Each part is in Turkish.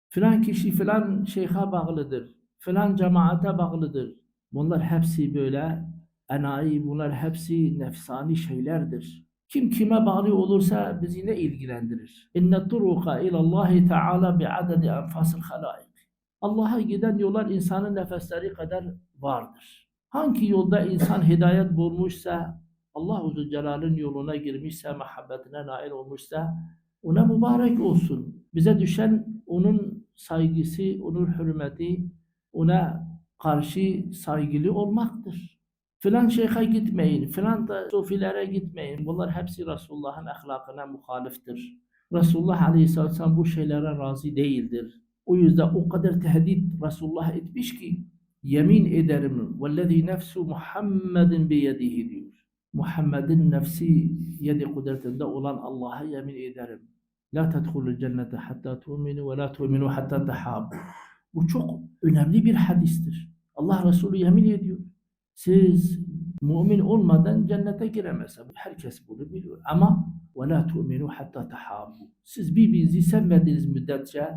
Filan kişi filan şeyha bağlıdır, filan cemaate bağlıdır. Bunlar hepsi böyle enayi, bunlar hepsi nefsani şeylerdir. Kim kime bağlı olursa bizi ne ilgilendirir? İnne turuka ilallahi teala bi'adedi enfasil halaik. Allah'a giden yollar insanın nefesleri kadar vardır. Hangi yolda insan hidayet bulmuşsa, Allah-u Zülcelal'in yoluna girmişse, muhabbetine nail olmuşsa, ona mübarek olsun. Bize düşen onun saygısı, onun hürmeti, ona karşı saygılı olmaktır. Filan şeyhe gitmeyin, filan da sufilere gitmeyin. Bunlar hepsi Resulullah'ın ahlakına muhaliftir. Resulullah Aleyhisselatü Vesselam bu şeylere razı değildir. O yüzden o kadar tehdit Resulullah etmiş ki, yemin ederim vellezî nefsu Muhammedin biyedihi diyor. Muhammed'in nefsi yedi kudretinde olan Allah'a yemin ederim. La tedhulul cennete hatta tu'minu ve la tu'minu hatta tehabu. Bu çok önemli bir hadistir. Allah Resulü yemin ediyor. Siz mümin olmadan cennete giremezsiniz. Herkes bunu biliyor. Ama ve la tu'minu hatta tehabu. Siz birbirinizi sevmediğiniz müddetçe,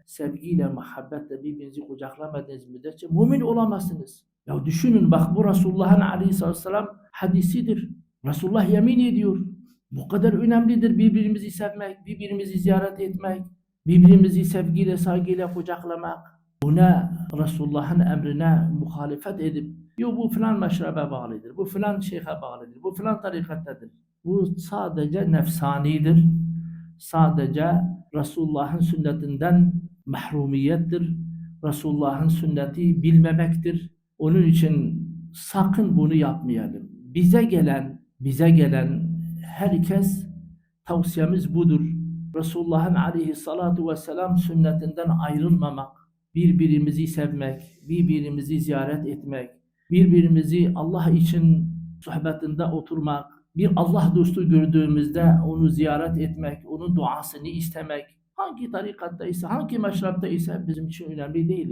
sevgiyle, muhabbetle birbirinizi kucaklamadığınız müddetçe mümin olamazsınız. Ya düşünün bak, bu Resulullah'ın Aleyhisselatü Vesselam hadisidir. Resulullah yemin ediyor. Bu kadar önemlidir birbirimizi sevmek, birbirimizi ziyaret etmek, birbirimizi sevgiyle, saygıyla kucaklamak. Buna Resulullah'ın emrine muhalefet edip, yok bu filan meşrebe bağlıdır, bu filan şeyhe bağlıdır, bu filan tarikattedir. Bu sadece nefsanidir. Sadece Resulullah'ın sünnetinden mahrumiyettir. Resulullah'ın sünneti bilmemektir. Onun için sakın bunu yapmayalım. Bize gelen herkes, tavsiyemiz budur. Resulullah'ın aleyhissalatu vesselam sünnetinden ayrılmamak, birbirimizi sevmek, birbirimizi ziyaret etmek, birbirimizi Allah için sohbetinde oturmak, bir Allah dostu gördüğümüzde onu ziyaret etmek, onun duasını istemek, hangi tarikatta ise, hangi meşrapta ise bizim için önemli değil.